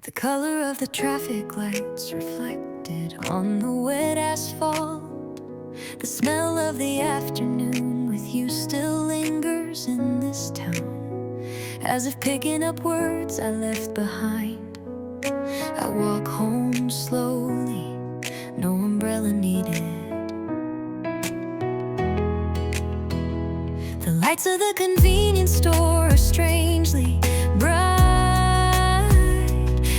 The color of the traffic lights reflected on the wet asphalt. The smell of the afternoon with you still lingers in this town. As if picking up words I left behind, I walk home slowly, no umbrella needed. The lights of the convenience store are strangely bright.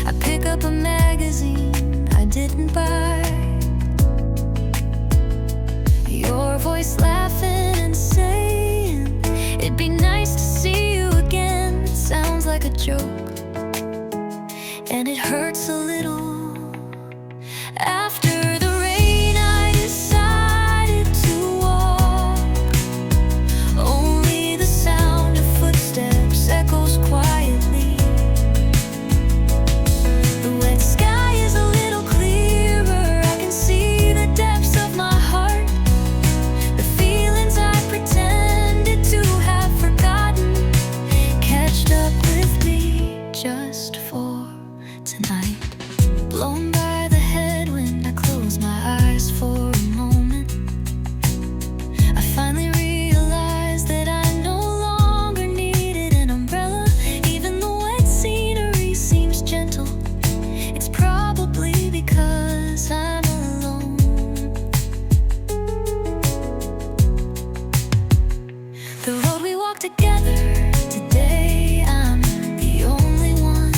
I pick up a magazine I didn't buy. Your voice laughing and saying it'd be nice to see you again. It sounds like a joke, and it hurts a little. After the rain I decided to walk. Only the sound of footsteps echoes quietly. The wet sky is a little clearer. I can see the depths of my heart. The feelings I pretended to have forgotten catched up with me just for tonight. Blown by the headwind, I close my eyes for a moment. I finally realize that I no longer needed an umbrella. Even the wet scenery seems gentle. It's probably because I'm alone. The road we walk together today, I'm the only one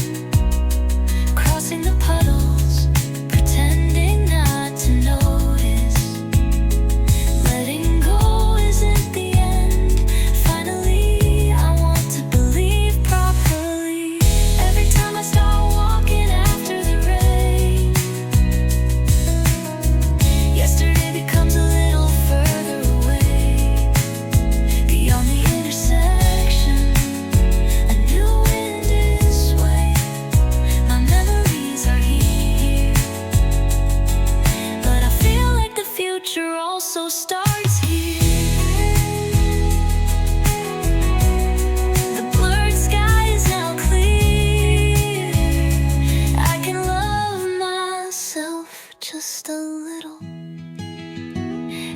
crossing the puddles, pretending not to notice. Letting go isn't the end. Finally, I want to believe properly. Every time I start walking after the rain, yesterday becomes a little further away. Beyond the intersection, a new wind is swaying. My memories are here, but I feel like the future also starts here. The blurred sky is now clear. I can love myself just a little.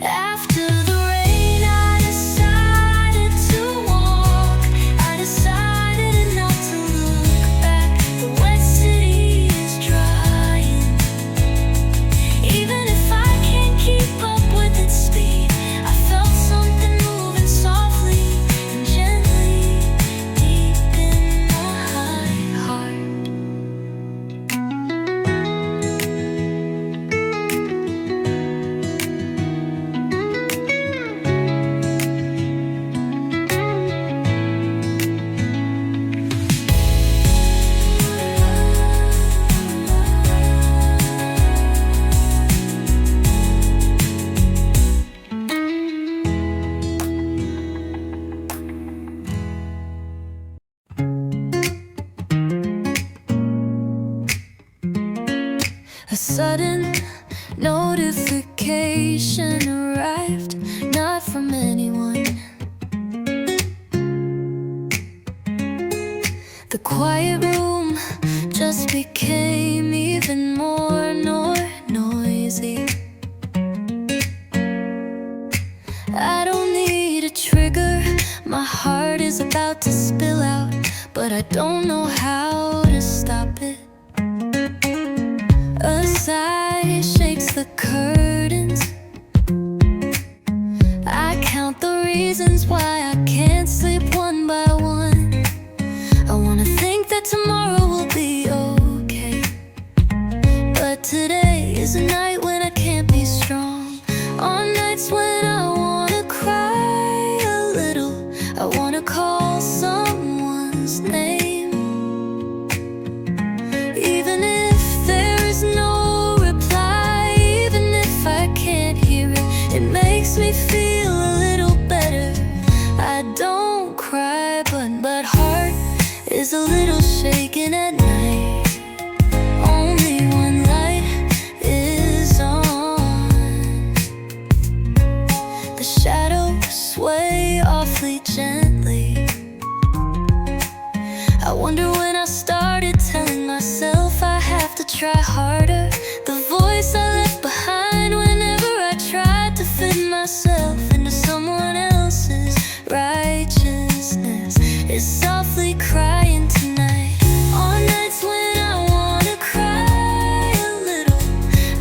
After the rain I decided to walk. I decided not to look back. The wet city is drying. Even if I can't keep up with its speed, I felt something moving softly and gently deep in my heart. A sudden notification arrived, not from anyone. The quiet room just became even more noisy. I don't need a trigger. My heart is about to spill out, but I don't know how to stop it. A sigh shakes the curtains. I count the reasons why I can't sleep one by one. I wanna think that tomorrow will be okay, but today is a night when I can't be strong. On nights when I wanna cry a little, I wanna call someone's name. Even if there is no reply, even if I can't hear it, it makes me feel a little better. I don't cry, but heart is a little shaken at night. Only one light is on. The shadows sway awfully gently. I wonder when I started telling myself try harder. The voice I left behind whenever I tried to fit myself into someone else's righteousness is softly crying tonight. On nights when I wanna cry a little,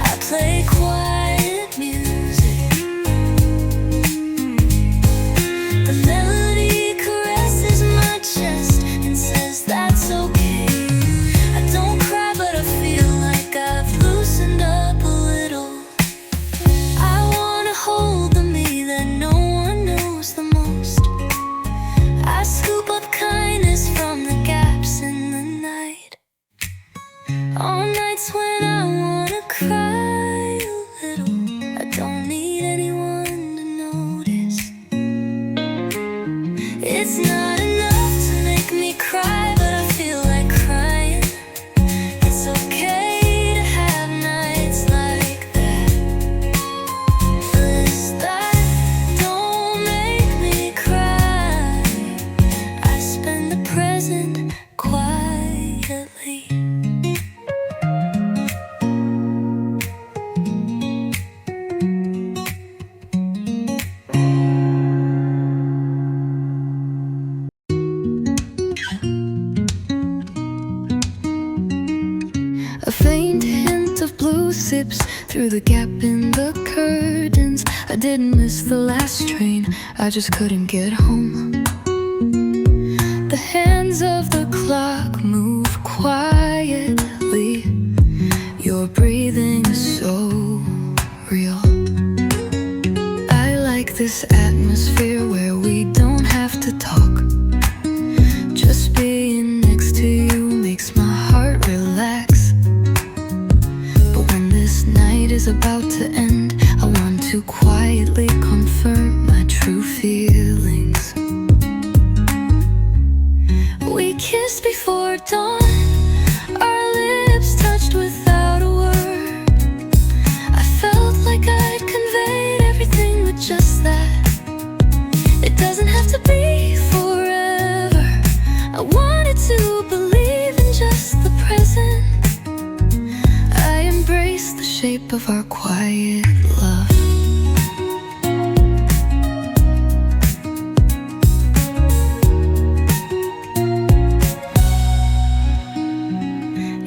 I play quiet music. The melody caresses my chest and says that's okay. I don't cry, but I feel like I've loosened up a little. I wanna hold the me that no one knows the most. I scoop up kindness from the gaps in the night. On nights when I wanna cry a little, I don't need anyone to notice. It's not enough to make me cry, but I feel like crying. It's okay to have nights like that. This that don't make me cry. I spend the present quietly. A faint hint of blue sips through the gap in the curtains. I didn't miss the last train, I just couldn't get home. The hands of the clock move quietly. Your breathing is so real. I like this atmosphere where we don't have to talk. Just being next to you makes my heart relax. But when this night is about to end, I want to quietly confirm my true feelings. We kissed before dawn, our lips touched without a word. I felt like I'd conveyed everything with just that. It doesn't have to be forever. I wanted to believe in just the present. I embrace the shape of our quiet love.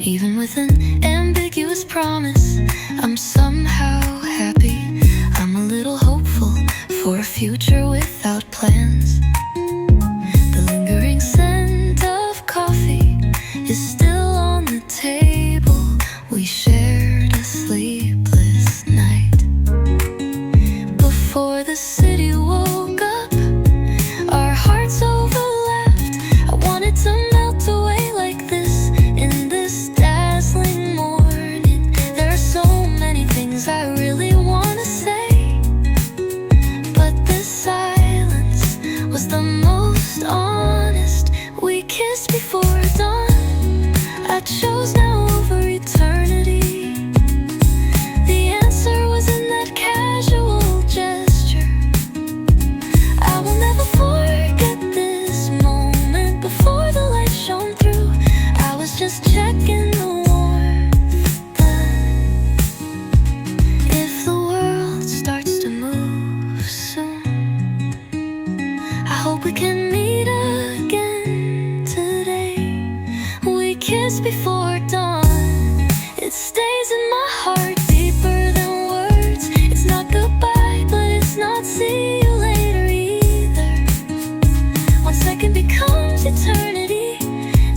Even with an ambiguous promise, I'm somehow happy. I'm a little hopeful for a future without plans. The lingering scent of coffee is still on the table. We shared a sleepless night. Before the city woke up, our hearts overlapped. I wanted to melt away like this in this dazzling morning. There are so many things I really want to say, but this silence was the most honest. We kissed before dawn. I chose now over eternity. The answer was in that casual gesture. I will never forget this moment before the light shone through. I was just checking the warmth. If the world starts to move soon, I hope we can meet again today. We kissed before dawn. It stays in my heart deeper than words. It's not goodbye, but it's not see you later either. 1 second becomes eternity.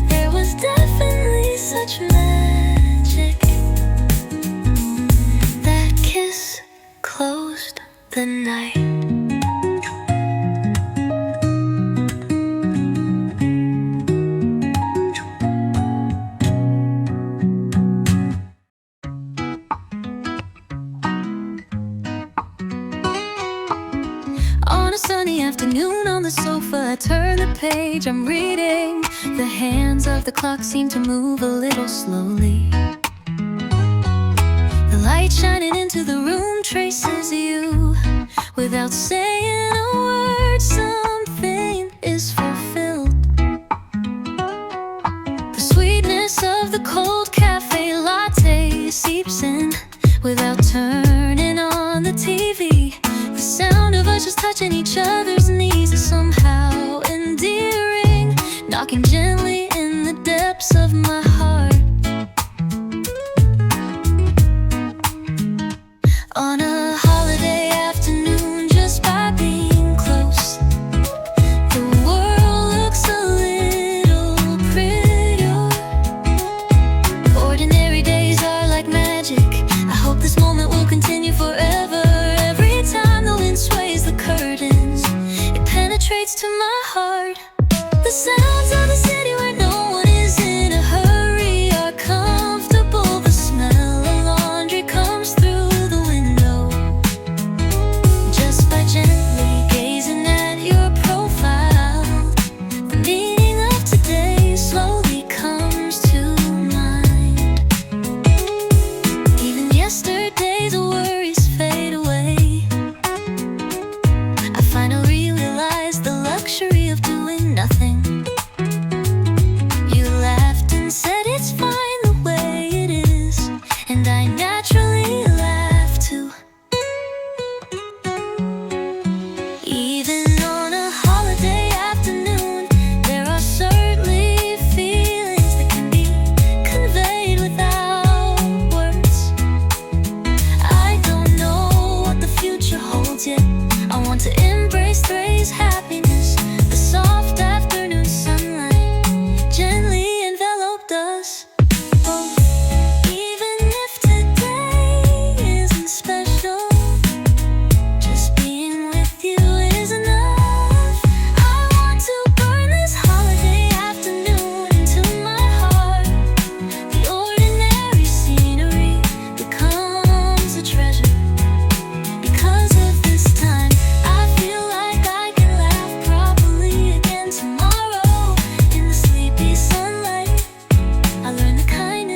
There was definitely such magic. That kiss closed the night. On a sunny afternoon on the sofa, I turn the page, I'm reading. The hands of the clock seem to move a little slowly. The light shining into the room traces you. Without saying a word, something is fulfilled. The sweetness of the cold cafe latte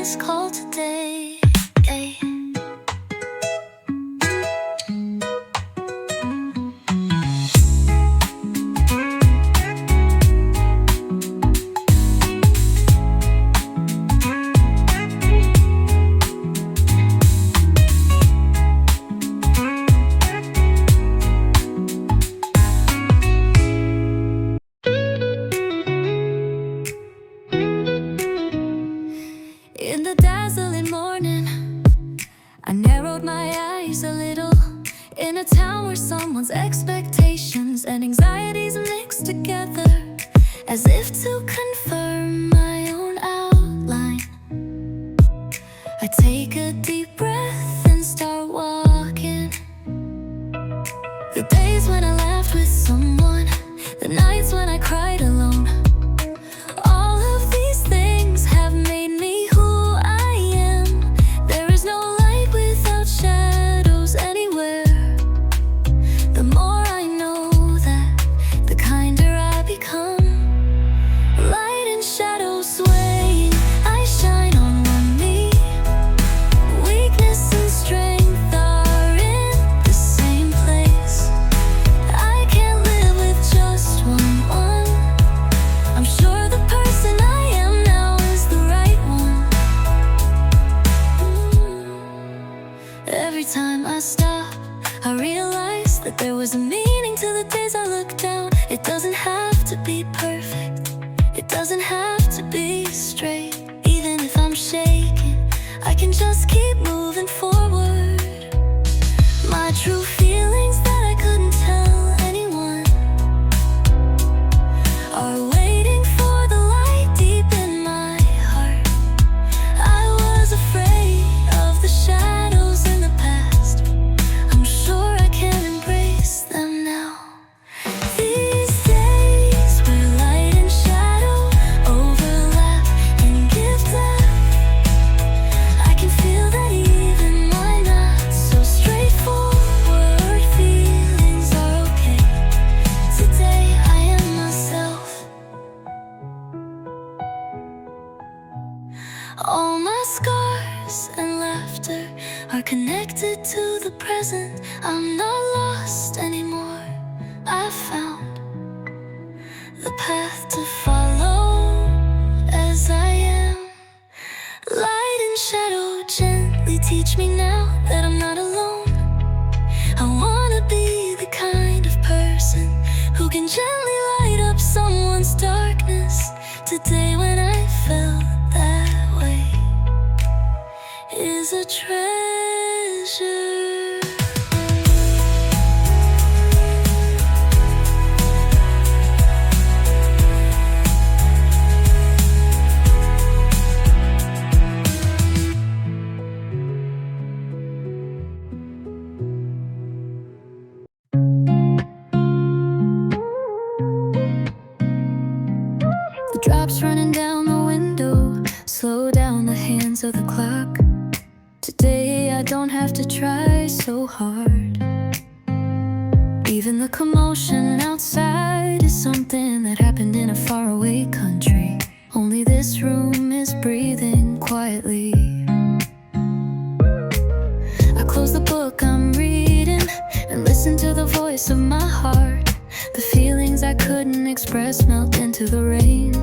this call today. In the dazzling morning, I narrowed my eyes a little. In a town where someone's expectations and anxieties mixed together, as if to confirm my own outline. I take a deep breath and start walking. The days when I laughed with someone, the nights when I cried alone, all of these things have made me who I am. There is no light without shadows anywhere. The more I know that, the kinder I become. Light and shadow swaying, I shine on one knee. Weakness and strength are in the same place. I can't live with just one. I'm sure the person I am now is the right one. Every time I stop, I realize that there was a meaning to the days I look down. It doesn't have to be perfect, it doesn't have to be straight. Even if I'm shaking, I can just keep moving forward. My true feelings that I couldn't tell anyone are waiting for the light deep in my heart. I was afraid of the shadows in the past. I'm sure I can embrace them now. These days where light and shadow overlap and give depth, I can feel that even my not so straightforward feelings are okay. Today I am myself. All my scars and laughter are connected to the present. I'm not lost anymore. I found the path to follow as I am. Light and shadow gently teach me now that I'm not alone. I wanna be the kind of person who can gently light up someone's darkness. Today when I felt that way is a treasure. The drops running down the window slow down the hands of the clock. Today I don't have to try so hard. Even the commotion outside is something that happened in a faraway country. Only this room is breathing quietly. I close the book I'm reading and listen to the voice of my heart. The feelings I couldn't express melt into the rain.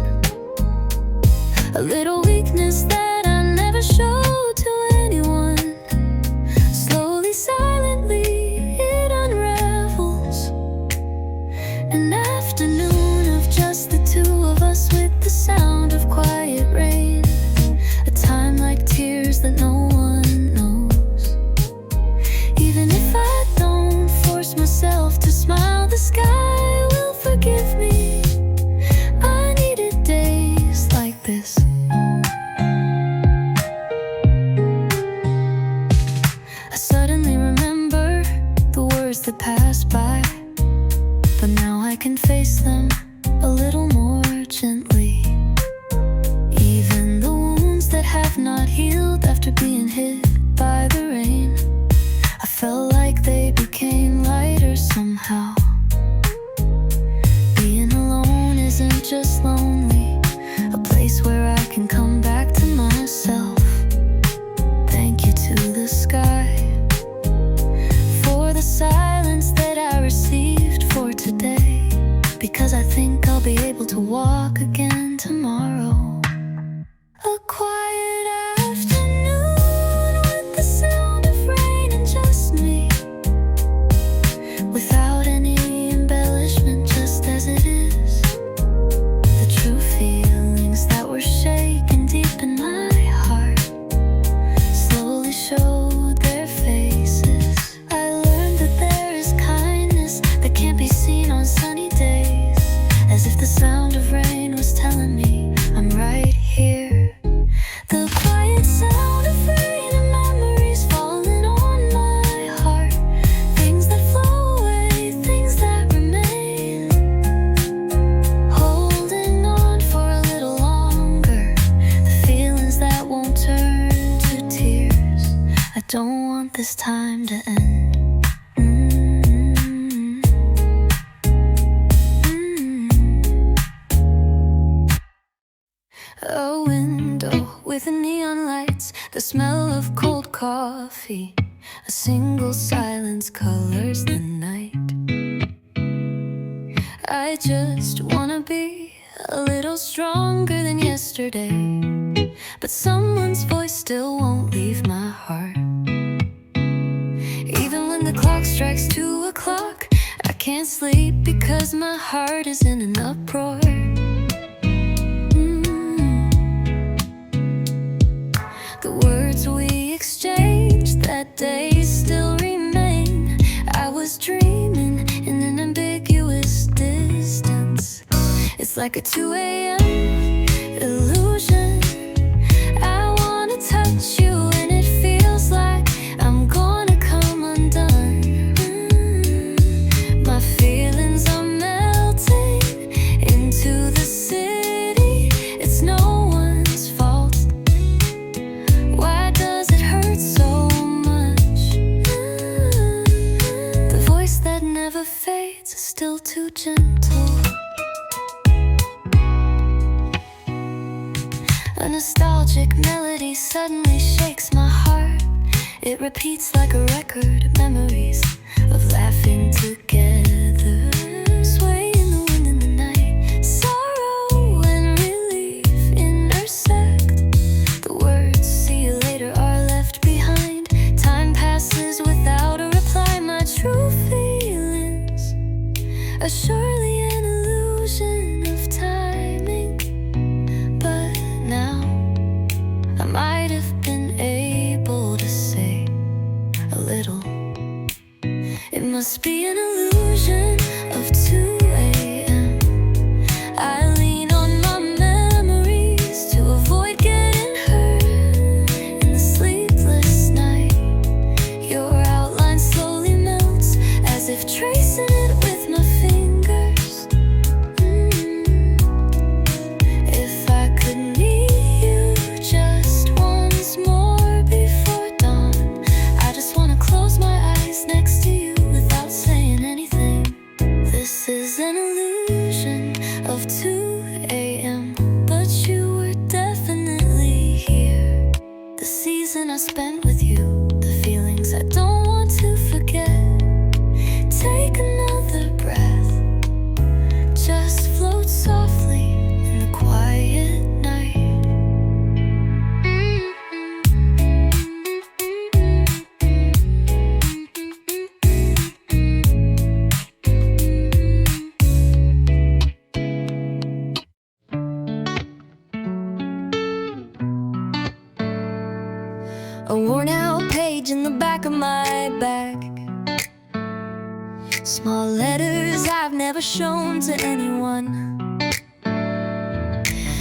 A little weakness that I never showed to anyone. Slowly, silently, it unravels. An afternoon of just the two of us with the sound of quiet rain. A time like tears that no one knows. Even if I don't force myself to smile, the sky will forgive me. I needed days like this. don't want this time to end. A window with neon lights, the smell of cold coffee, a single silence colors the night. I just wanna be a little stronger than yesterday, but someone's voice still won't leave my heart. Even when the clock strikes 2 o'clock, I can't sleep because my heart is in an uproar. The words we exchanged that day still remain. I was dreaming in an ambiguous distance. It's like a 2 a.m. illusion. I wanna touch you and it feels like I'm gonna come undone. My feelings are melting into the city. It's no one's fault. Why does it hurt so much? The voice that never fades is still too gentle. A nostalgic melody suddenly shakes my heart. It repeats like a record, memories of laughing together, swaying in the wind in the night. Sorrow and relief intersect. The words "see you later" are left behind. Time passes without a reply. My true feelings are surely an illusion of timing. But now I might have been able to say a little. It must be an illusion of 2 a.m. I lean on my memories to avoid getting hurt in the sleepless night. Your outline slowly melts as if tracing it with my fingers. If I could meet you just once more before dawn, I just wanna close my eyes next to you without saying anything. This is an illusion of 2 a.m., but you were definitely here. The season I spent with you, the feelings I don't want to forget. Take another breath, just float softly in the quiet night. A worn out page in the back of my bag. Small letters I've never shown to anyone.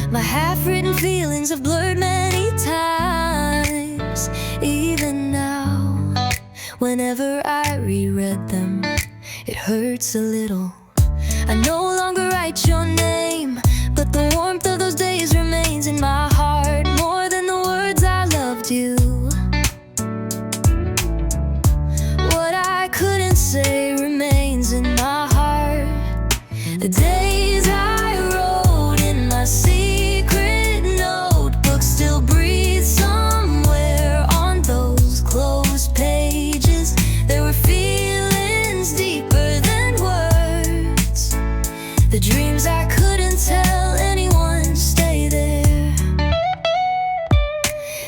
My half-written feelings have blurred many times. Even now, whenever I reread them, it hurts a little. I no longer write your name, but the warmth of those days remains in my heart more than the words I loved you. What I couldn't say remains in my heart. The days I wrote in my secret notebook still breathe somewhere on those closed pages. There were feelings deeper than words. The dreams I couldn't tell anyone stay there.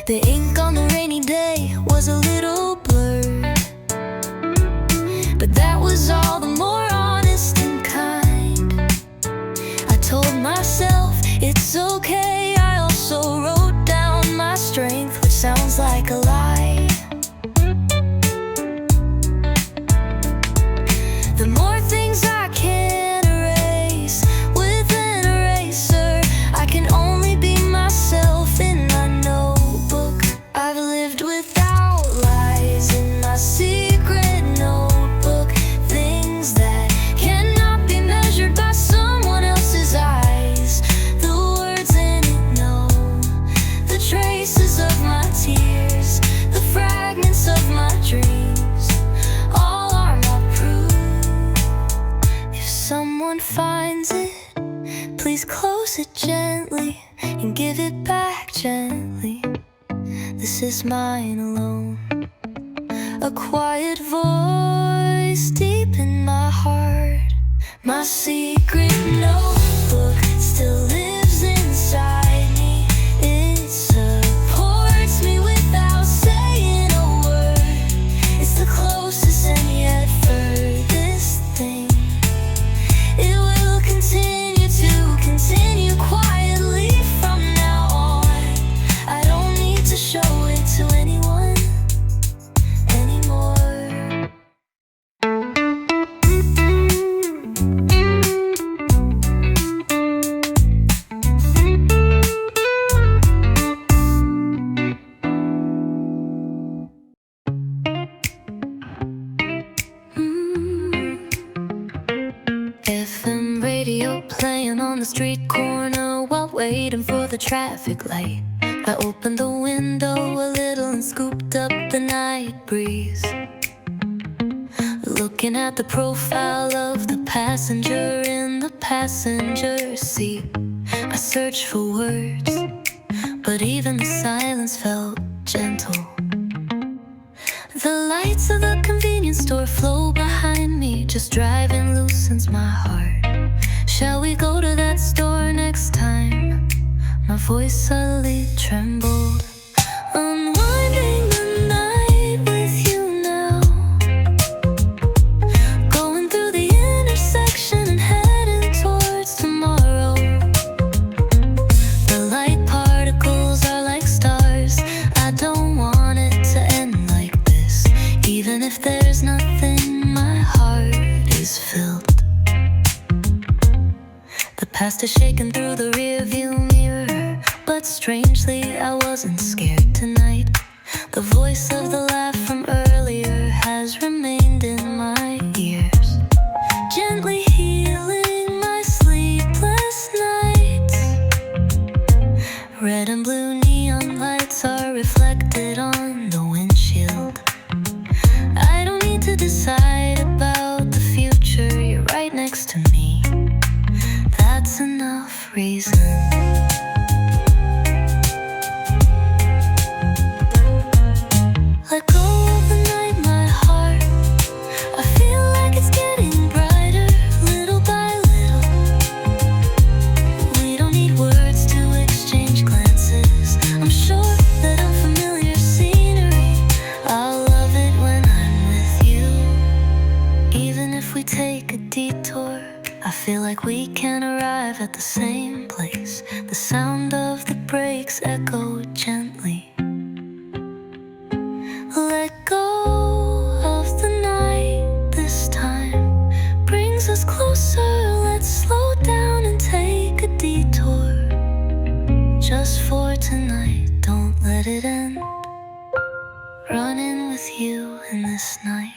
The ink on the rainy day was a little blurred, but that was all the more honest and kind. I told myself it's okay. I also wrote down my strength, which sounds like a lie. The more things I can erase with an eraser, I can only be myself in my notebook. I've lived without lies. this is mine alone. A quiet voice deep in my heart. My secret notebook still lives inside me. It supports me without saying a word. It's the closest and yet furthest thing. It will continue quietly from now on. I don't need to show it to anyone anymore. FM radio playing on the street corner while waiting for the traffic light. I opened the window a little and scooped up the night breeze. Looking at the profile of the passenger in the passenger seat, I searched for words, but even the silence felt gentle. The lights of the convenience store flow behind me. Just driving loosens my heart. Shall we go to that store next time? My voice suddenly trembled. Unwinding the night with you now. Going through the intersection and heading towards tomorrow. The light particles are like stars. I don't want it to end like this. Even if there's nothing, my heart is filled. The past is shaken through the rearview mirror, but strangely I wasn't scared tonight. The voice of the laugh from earlier has remained in my ears, gently healing my sleepless nights. Red and blue neon lights are reflected on the windshield. I don't need to decide about the future. You're right next to me. That's enough reason. Let go of the night, my heart. I feel like it's getting brighter, little by little. We don't need words to exchange glances. I'm sure that unfamiliar scenery, I'll love it when I'm with you. Even if we take a detour, I feel like we can arrive at the same place. The sound of the brakes echo gently. Let go of the night this time. Brings us closer, let's slow down and take a detour. Just for tonight, don't let it end. Running with you in this night.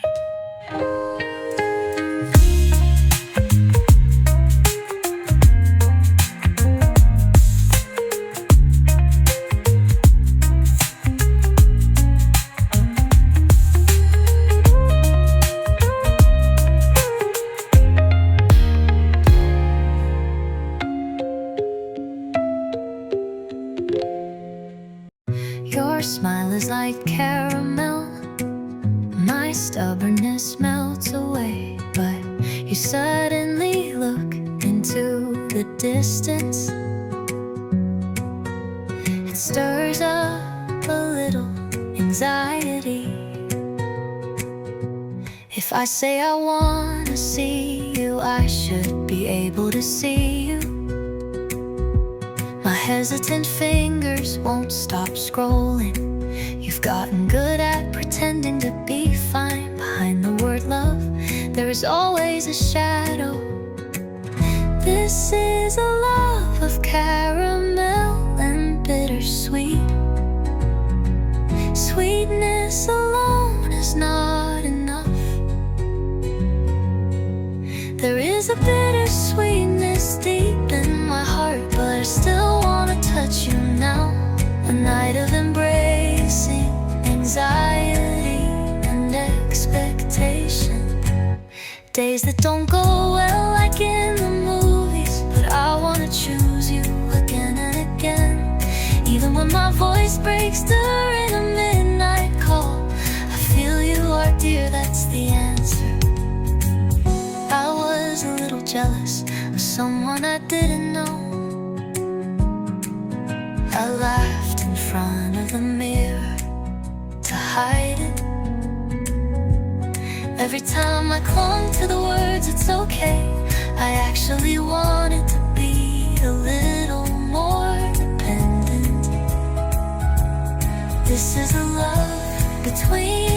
Your smile is like caramel. My stubbornness melts away, but you suddenly look into the distance. It stirs up a little anxiety. If I say I wanna see you, I should be able to see you. My hesitant fingers won't stop scrolling. You've gotten good at pretending to be fine. Behind the word love, there is always a shadow. This is a love of caramel and bittersweet. Sweetness alone is not enough. There is a bittersweetness deep in my heart, but I still wanna touch you now. A night of embracing anxiety and expectation. Days that don't go well like in the movies, but I wanna choose you again and again. Even when my voice breaks during a someone I didn't know. I laughed in front of the mirror to hide it. Every time I clung to the words it's okay, I actually wanted to be a little more dependent. This is a love between